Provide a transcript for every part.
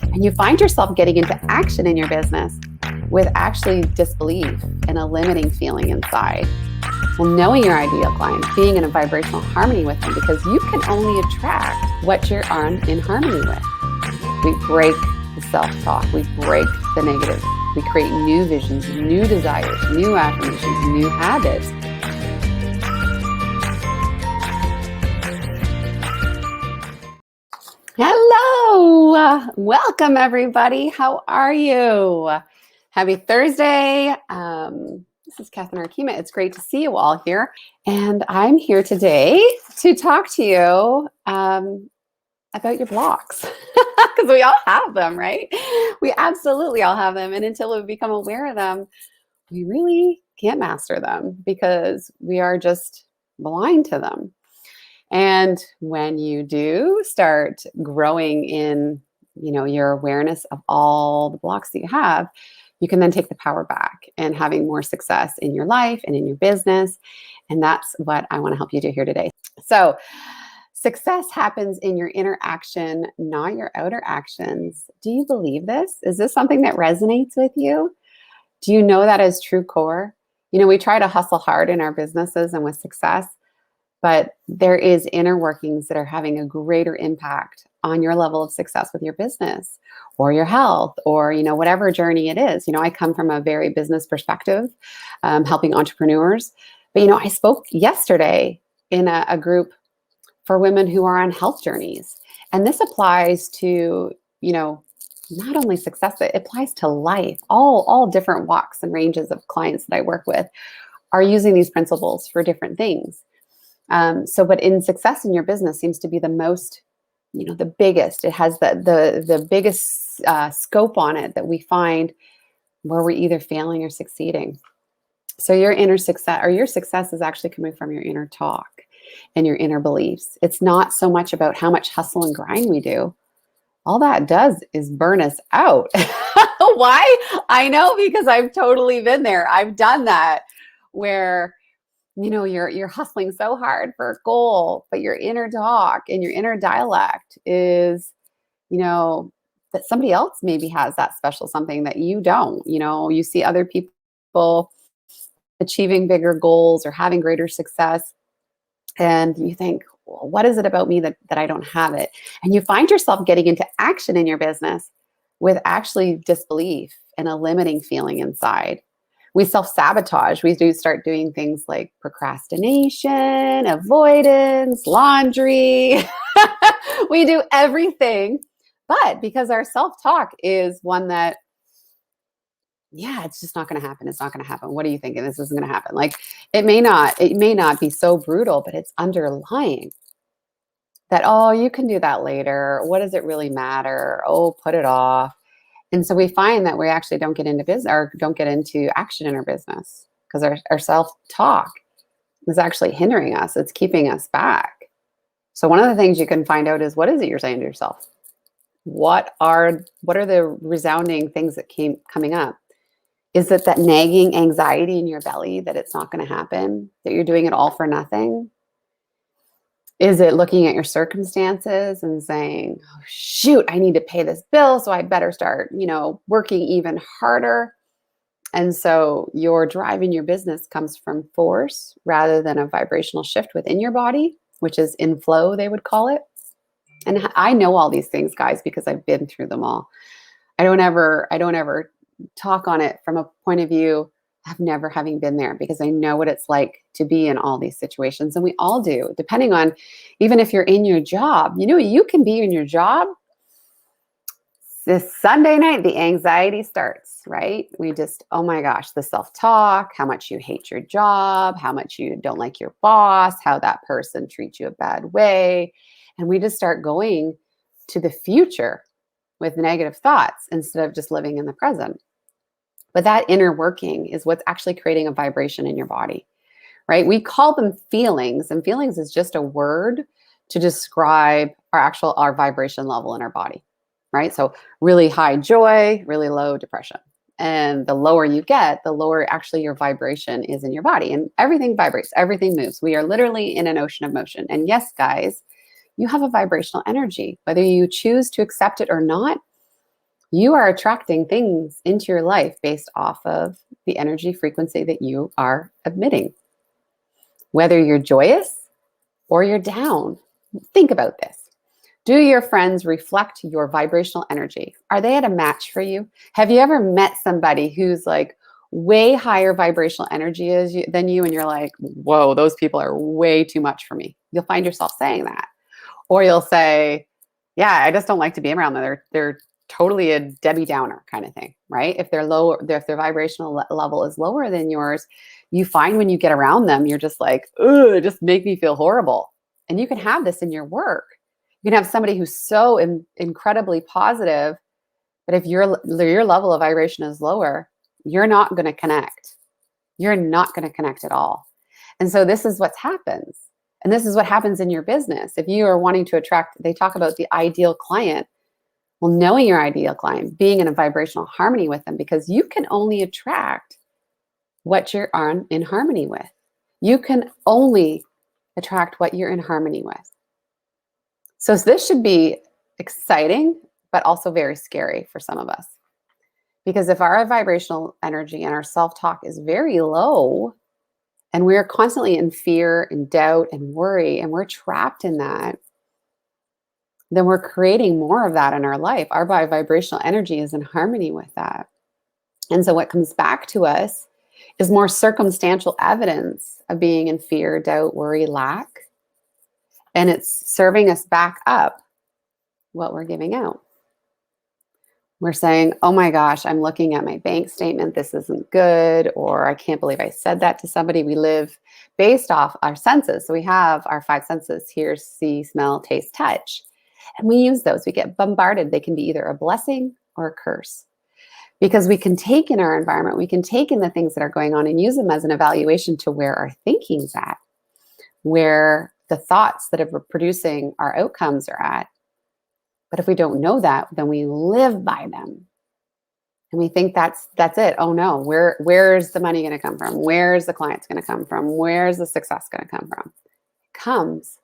and you find yourself getting into action in your business with actually disbelief and a limiting feeling inside. Well, knowing your ideal client, being in a vibrational harmony with them, because you can only attract what you're in harmony with. We break the self-talk, we break the negative, we create new visions, new desires, new affirmations, new habits. Hello, welcome everybody. How are you? Happy Thursday. This is Catherine Arkema. It's great to see you all here. And I'm here today to talk to you about your blocks, because we all have them, right? We absolutely all have them. And until we become aware of them, we really can't master them because we are just blind to them. And when you do start growing in, your awareness of all the blocks that you have, you can then take the power back and having more success in your life and in your business. And that's what I want to help you do here today. So success happens in your inner action, not your outer actions. Do you believe this? Is this something that resonates with you? Do you know that as true core? We try to hustle hard in our businesses and with success, but there is inner workings that are having a greater impact on your level of success with your business or your health or, whatever journey it is. I come from a very business perspective, helping entrepreneurs. But, I spoke yesterday in a group for women who are on health journeys. And this applies to, not only success, but it applies to life. All different walks and ranges of clients that I work with are using these principles for different things. But in success in your business seems to be the most, the biggest. It has the biggest scope on it that we find where we're either failing or succeeding. So your inner success or your success is actually coming from your inner talk and your inner beliefs. It's not so much about how much hustle and grind we do. All that does is burn us out. Why? I know, because I've totally been there. I've done that where you're hustling so hard for a goal, but your inner talk and your inner dialect is, that somebody else maybe has that special something that you don't. You see other people achieving bigger goals or having greater success, and you think, well, what is it about me that I don't have it? And you find yourself getting into action in your business with actually disbelief and a limiting feeling inside. We self-sabotage. We do start doing things like procrastination, avoidance, laundry. We do everything. But because our self-talk is one that, it's just not going to happen. It's not going to happen. What are you thinking? This isn't going to happen. Like it may not be so brutal, but it's underlying that, oh, you can do that later. What does it really matter? Oh, put it off. And so we find that we actually don't get into business or don't get into action in our business because our self-talk is actually hindering us. It's keeping us back. So one of the things you can find out is, what is it you're saying to yourself? What are the resounding things that coming up? Is it that nagging anxiety in your belly that it's not going to happen, that you're doing it all for nothing? Is it looking at your circumstances and saying, oh, shoot, I need to pay this bill, so I better start, working even harder? And so your drive in your business comes from force rather than a vibrational shift within your body, which is in flow, they would call it. And I know all these things, guys, because I've been through them all. I don't ever talk on it from a point of view of never having been there, because I know what it's like to be in all these situations. And we all do, depending on, even if you're in your job, you can be in your job. This Sunday night, the anxiety starts, right? We just, oh my gosh, the self-talk, how much you hate your job, how much you don't like your boss, how that person treats you a bad way. And we just start going to the future with negative thoughts instead of just living in the present. But that inner working is what's actually creating a vibration in your body, right? We call them feelings, and feelings is just a word to describe our vibration level in our body, right? So really high joy, really low depression. And the lower you get, the lower actually your vibration is in your body. And everything vibrates, everything moves. We are literally in an ocean of motion. And yes, guys, you have a vibrational energy. Whether you choose to accept it or not, You are attracting things into your life based off of the energy frequency that you are emitting. Whether you're joyous or you're down, think about this. Do your friends reflect your vibrational energy? Are they at a match for you? Have you ever met somebody who's like way higher vibrational energy than you, and you're like, whoa, those people are way too much for me? You'll find yourself saying that. Or you'll say, yeah, I just don't like to be around them. They're totally a Debbie Downer kind of thing, right? If they're lower, if their vibrational level is lower than yours, you find when you get around them, you're just like, ugh, it just make me feel horrible. And you can have this in your work. You can have somebody who's so incredibly positive, but if your level of vibration is lower, you're not going to connect. You're not going to connect at all. And so this is what happens. And this is what happens in your business. If you are wanting to attract, they talk about the ideal client. Well, knowing your ideal client, being in a vibrational harmony with them, because you can only attract what you're in harmony with. You can only attract what you're in harmony with. So this should be exciting, but also very scary for some of us. Because if our vibrational energy and our self-talk is very low, and we're constantly in fear and doubt and worry, and we're trapped in that, then we're creating more of that in our life. Our vibrational energy is in harmony with that. And so what comes back to us is more circumstantial evidence of being in fear, doubt, worry, lack. And it's serving us back up what we're giving out. We're saying, oh my gosh, I'm looking at my bank statement. This isn't good. Or I can't believe I said that to somebody. We live based off our senses. So we have our 5 senses: hear, see, smell, taste, touch. And we use those. We get bombarded. They can be either a blessing or a curse. Because we can take in our environment, we can take in the things that are going on and use them as an evaluation to where our thinking's at, where the thoughts that are producing our outcomes are at. But if we don't know that, then we live by them. And we think that's it. Oh no, where's the money going to come from? Where's the clients going to come from? Where's the success going to come from? It comes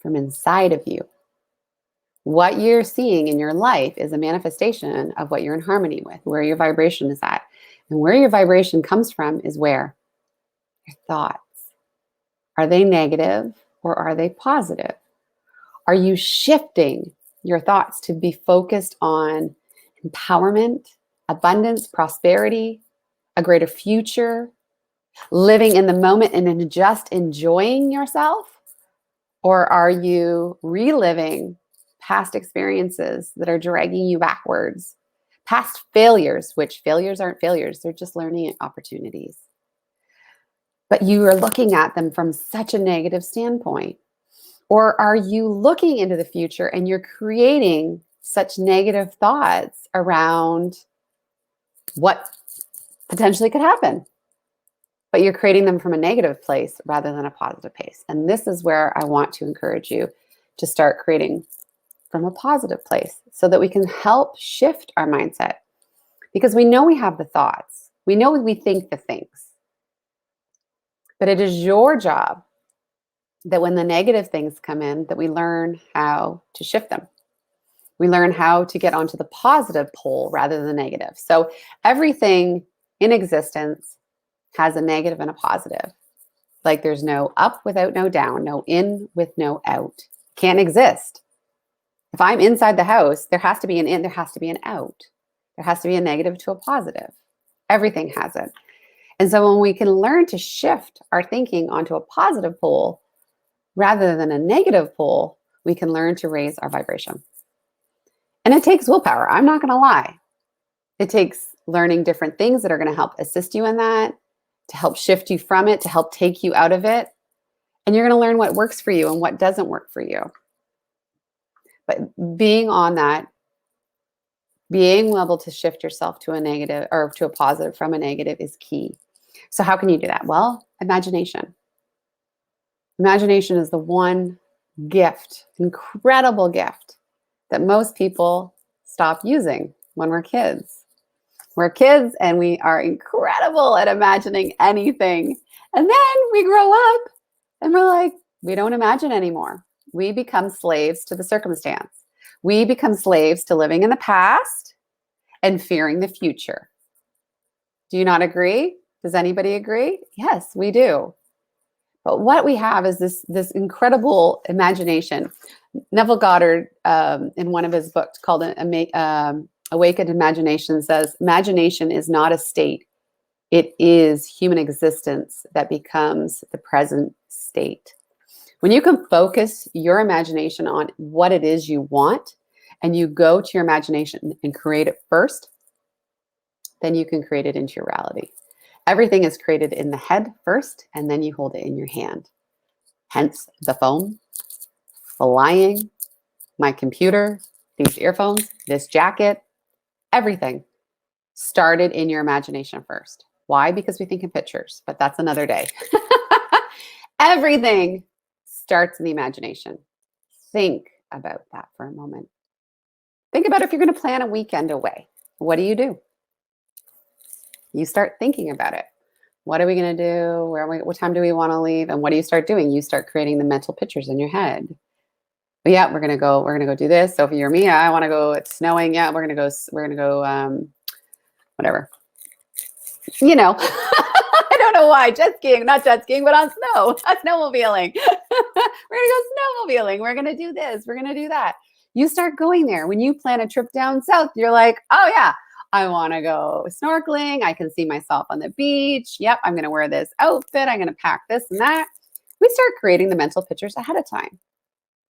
from inside of you. What you're seeing in your life is a manifestation of what you're in harmony with, where your vibration is at. And where your vibration comes from is where? Your thoughts. Are they negative or are they positive? Are you shifting your thoughts to be focused on empowerment, abundance, prosperity, a greater future, living in the moment and just enjoying yourself? Or are you reliving past experiences that are dragging you backwards, past failures, which failures aren't failures, they're just learning opportunities. But you are looking at them from such a negative standpoint. Or are you looking into the future and you're creating such negative thoughts around what potentially could happen? But you're creating them from a negative place rather than a positive place. And this is where I want to encourage you to start creating from a positive place so that we can help shift our mindset. Because we know we have the thoughts. We know we think the things. But it is your job that when the negative things come in, that we learn how to shift them. We learn how to get onto the positive pole rather than the negative. So everything in existence has a negative and a positive. Like there's no up without no down, no in with no out. Can't exist. If I'm inside the house, there has to be an in, there has to be an out. There has to be a negative to a positive. Everything has it. And so when we can learn to shift our thinking onto a positive pole rather than a negative pole, we can learn to raise our vibration. And it takes willpower. I'm not going to lie. It takes learning different things that are going to help assist you in that, to help shift you from it, to help take you out of it. And you're going to learn what works for you and what doesn't work for you. But being on that, being able to shift yourself to a negative or to a positive from a negative is key. So how can you do that? Well, imagination. Imagination is the one gift, incredible gift, that most people stop using when we're kids. We're kids and we are incredible at imagining anything. And then we grow up and we're like, we don't imagine anymore. We become slaves to the circumstance. We become slaves to living in the past and fearing the future. Do you not agree? Does anybody agree? Yes, we do. But what we have is this incredible imagination. Neville Goddard, in one of his books called Awakened Imagination, says, imagination is not a state. It is human existence that becomes the present state. When you can focus your imagination on what it is you want, and you go to your imagination and create it first, then you can create it into your reality. Everything is created in the head first, and then you hold it in your hand. Hence the phone, flying, my computer, these earphones, this jacket, everything started in your imagination first. Why? Because we think in pictures, but that's another day. Everything starts in the imagination. Think about that for a moment. Think about if you're going to plan a weekend away. What do? You start thinking about it. What are we going to do? What time do we want to leave? And what do you start doing? You start creating the mental pictures in your head. But yeah, we're going to go do this. So if you're me, I want to go, it's snowing. Yeah, we're going to go, whatever. You know, I don't know why. Not jet skiing, but on snow. Snowmobiling. We're going to go snowmobiling. We're going to do this. We're going to do that. You start going there. When you plan a trip down south, you're like, oh yeah, I want to go snorkeling. I can see myself on the beach. Yep, I'm going to wear this outfit. I'm going to pack this and that. We start creating the mental pictures ahead of time.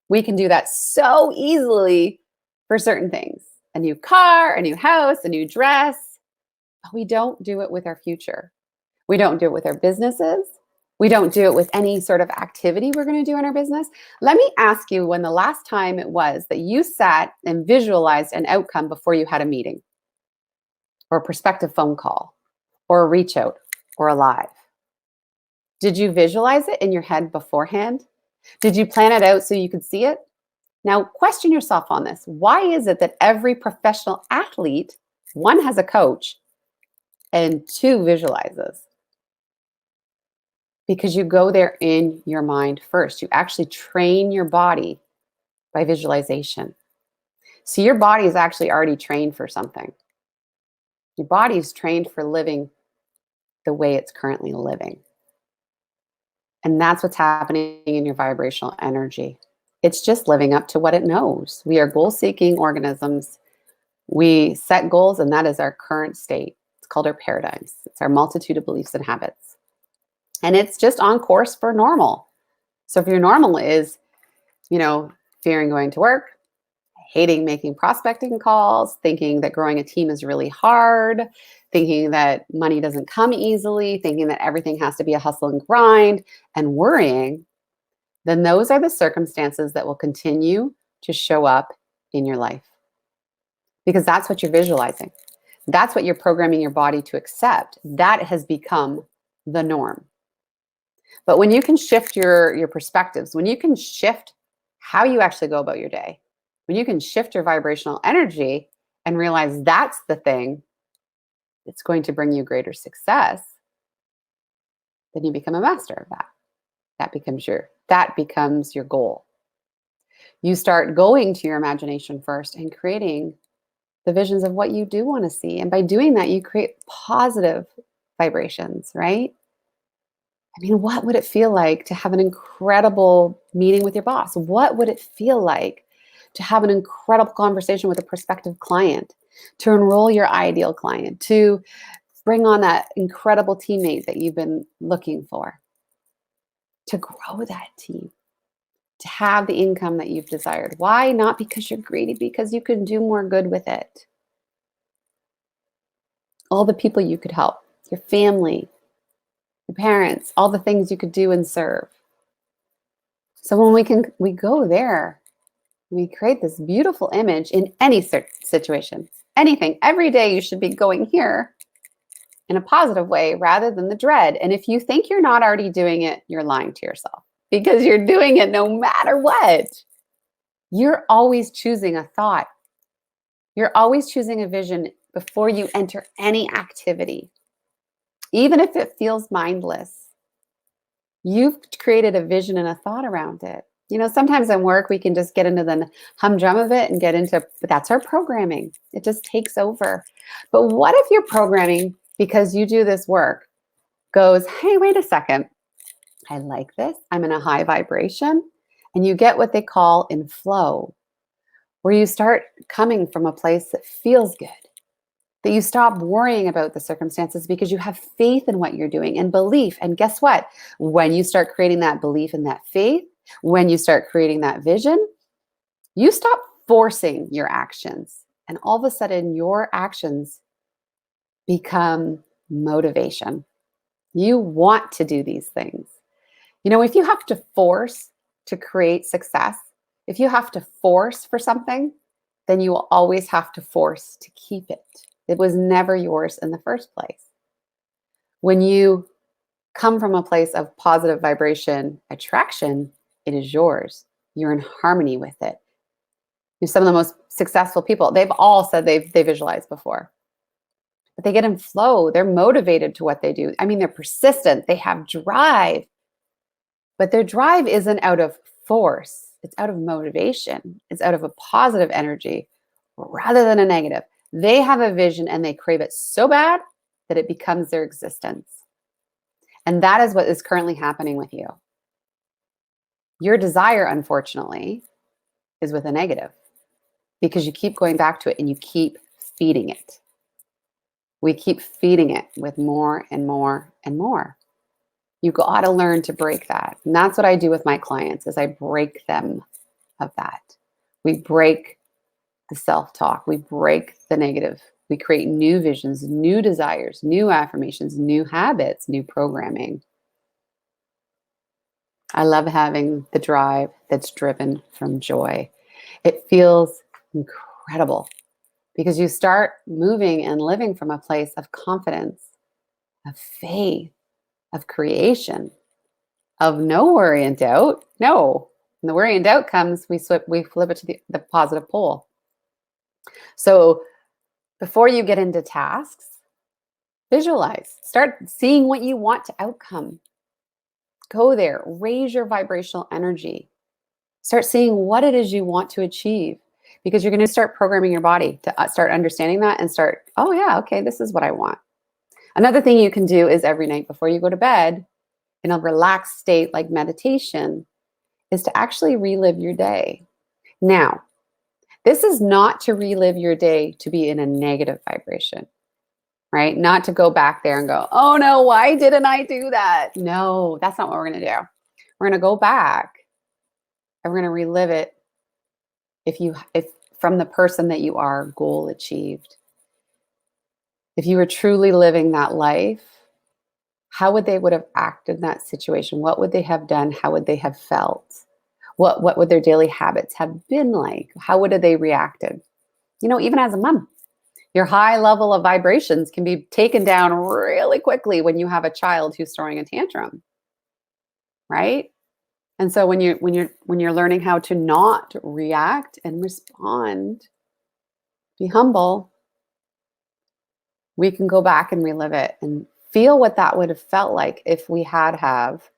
We can do that so easily for certain things. A new car, a new house, a new dress. But we don't do it with our future. We don't do it with our businesses. We don't do it with any sort of activity we're going to do in our business. Let me ask you when the last time it was that you sat and visualized an outcome before you had a meeting, or a prospective phone call, or a reach out, or a live. Did you visualize it in your head beforehand? Did you plan it out so you could see it? Now, question yourself on this. Why is it that every professional athlete, one, has a coach, and two, visualizes? Because you go there in your mind first. You actually train your body by visualization. So your body is actually already trained for something. Your body is trained for living the way it's currently living. And that's what's happening in your vibrational energy. It's just living up to what it knows. We are goal-seeking organisms. We set goals, and that is our current state. It's called our paradigms. It's our multitude of beliefs and habits. And it's just on course for normal. So if your normal is, fearing going to work, hating making prospecting calls, thinking that growing a team is really hard, thinking that money doesn't come easily, thinking that everything has to be a hustle and grind, and worrying, then those are the circumstances that will continue to show up in your life. Because that's what you're visualizing. That's what you're programming your body to accept. That has become the norm. But when you can shift your perspectives, when you can shift how you actually go about your day, when you can shift your vibrational energy and realize that's the thing that's going to bring you greater success, then you become a master of that. That becomes your goal. You start going to your imagination first and creating the visions of what you do want to see. And by doing that, you create positive vibrations, right? I mean, what would it feel like to have an incredible meeting with your boss? What would it feel like to have an incredible conversation with a prospective client, to enroll your ideal client, to bring on that incredible teammate that you've been looking for, to grow that team, to have the income that you've desired? Why? Not because you're greedy, because you can do more good with it. All the people you could help, your family, your parents, all the things you could do and serve. So when we go there, we create this beautiful image in any situation, anything. Every day you should be going here in a positive way rather than the dread. And if you think you're not already doing it, you're lying to yourself, because you're doing it no matter what. You're always choosing a thought. You're always choosing a vision before you enter any activity. Even if it feels mindless, you've created a vision and a thought around it. Sometimes in work, we can just get into the humdrum of it and but that's our programming. It just takes over. But what if your programming, because you do this work, goes, hey, wait a second. I like this. I'm in a high vibration. And you get what they call in flow, where you start coming from a place that feels good, that you stop worrying about the circumstances because you have faith in what you're doing and belief. And guess what? When you start creating that belief and that faith, when you start creating that vision, you stop forcing your actions. And all of a sudden, your actions become motivation. You want to do these things. If you have to force to create success, if you have to force for something, then you will always have to force to keep it. It was never yours in the first place. When you come from a place of positive vibration attraction, it is yours. You're in harmony with it. Some of the most successful people, they've all said they visualized before. But they get in flow. They're motivated to what they do. I mean, they're persistent. They have drive. But their drive isn't out of force. It's out of motivation. It's out of a positive energy rather than a negative. They have a vision and they crave it so bad that it becomes their existence. And that is what is currently happening with you. Your desire, unfortunately, is with a negative because you keep going back to it and you keep feeding it. We keep feeding it with more and more and more. You got to learn to break that. And that's what I do with my clients is I break them of that. We break the self-talk. We break the negative. We create new visions, new desires, new affirmations, new habits, new programming. I love having the drive that's driven from joy. It feels incredible because you start moving and living from a place of confidence, of faith, of creation, of no worry and doubt. No. When the worry and doubt comes, we flip it to the positive pole. So before you get into tasks, visualize. Start seeing what you want to outcome. Go there. Raise your vibrational energy. Start seeing what it is you want to achieve because you're going to start programming your body to start understanding that and start, oh yeah, okay, this is what I want. Another thing you can do is every night before you go to bed, in a relaxed state like meditation, is to actually relive your day. Now, this is not to relive your day to be in a negative vibration, right? Not to go back there and go, oh no, why didn't I do that? No, that's not what we're going to do. We're going to go back and we're going to relive it if from the person that you are, goal achieved. If you were truly living that life, how would they would have acted in that situation? What would they have done? How would they have felt? What would their daily habits have been like? How would they reacted? Even as a mom, your high level of vibrations can be taken down really quickly when you have a child who's throwing a tantrum, right? And so when you're learning how to not react and respond, be humble, we can go back and relive it and feel what that would have felt like if we have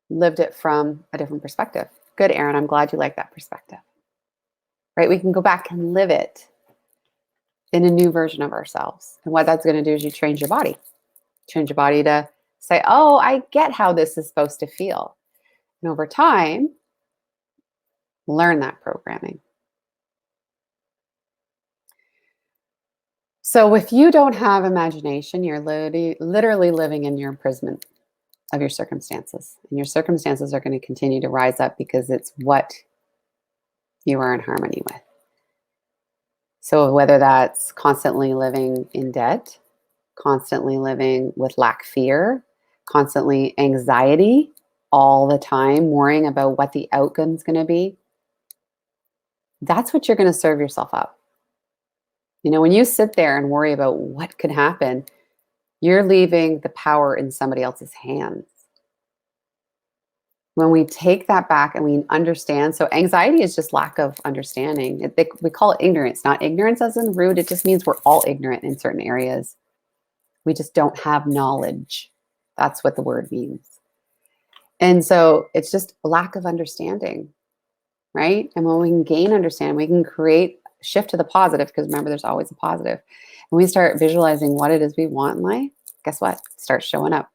lived it from a different perspective. Good, Erin. I'm glad you like that perspective. Right? We can go back and live it in a new version of ourselves. And what that's going to do is you change your body. Change your body to say, oh, I get how this is supposed to feel. And over time, learn that programming. So if you don't have imagination, you're literally living in your imprisonment of your circumstances. And your circumstances are going to continue to rise up because it's what you are in harmony with. So whether that's constantly living in debt, constantly living with lack fear, constantly anxiety all the time, worrying about what the outcome's going to be, that's what you're going to serve yourself up. When you sit there and worry about what could happen, you're leaving the power in somebody else's hands. When we take that back and we understand, so anxiety is just lack of understanding. We call it ignorance, not ignorance as in rude. It just means we're all ignorant in certain areas. We just don't have knowledge. That's what the word means. And so it's just a lack of understanding, right? And when we can gain understanding, we can create shift to the positive, because remember, there's always a positive. And we start visualizing what it is we want in life, guess what? It starts showing up.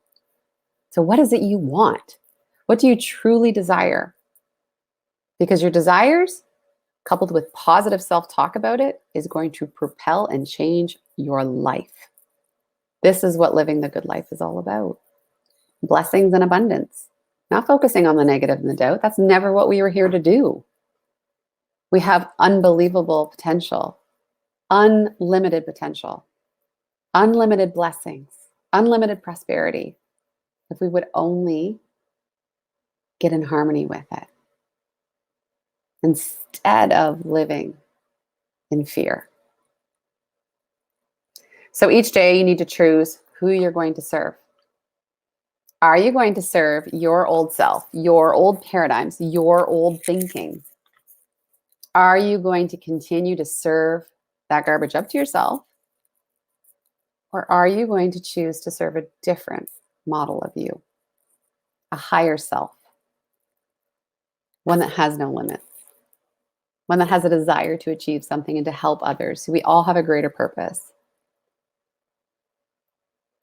So what is it you want? What do you truly desire? Because your desires, coupled with positive self-talk about it, is going to propel and change your life. This is what living the good life is all about. Blessings and abundance. Not focusing on the negative and the doubt. That's never what we were here to do. We have unbelievable potential, unlimited potential, unlimited blessings, unlimited prosperity, if we would only get in harmony with it instead of living in fear. So each day you need to choose who you're going to serve. Are you going to serve your old self, your old paradigms, your old thinking? Are you going to continue to serve that garbage up to yourself? Or are you going to choose to serve a different model of you, a higher self, one that has no limits, one that has a desire to achieve something and to help others? We all have a greater purpose.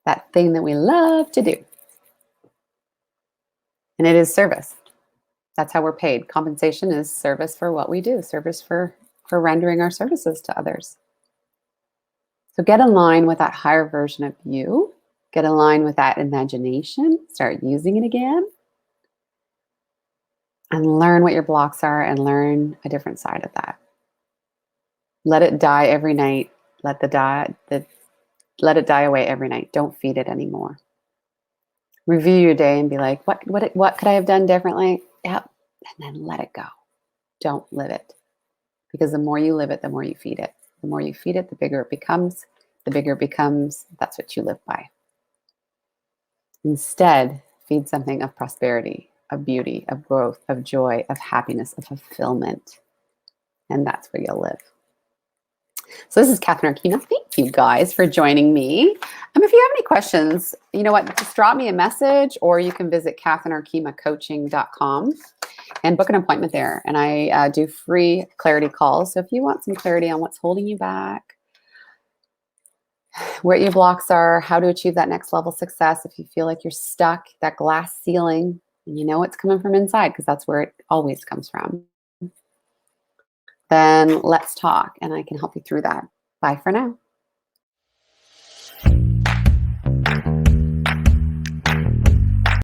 That thing that we love to do. And it is service. That's how we're paid. Compensation is service for what we do, service for rendering our services to others. So get in line with that higher version of you. Get in line with that imagination. Start using it again. And learn what your blocks are and learn a different side of that. Let it die every night. Let it die away every night. Don't feed it anymore. Review your day and be like, what could I have done differently? Yep. And then let it go. Don't live it. Because the more you live it, the more you feed it. The more you feed it, the bigger it becomes. The bigger it becomes, that's what you live by. Instead, feed something of prosperity, of beauty, of growth, of joy, of happiness, of fulfillment. And that's where you'll live. So this is Catherine Arkema. Thank you guys for joining me. If you have any questions, you know what, just drop me a message, or you can visit CatherineArkemaCoaching.com and book an appointment there. And I do free clarity calls. So if you want some clarity on what's holding you back, where your blocks are, how to achieve that next level success, if you feel like you're stuck, that glass ceiling, and you know it's coming from inside, because that's where it always comes from, then let's talk and I can help you through that. Bye for now.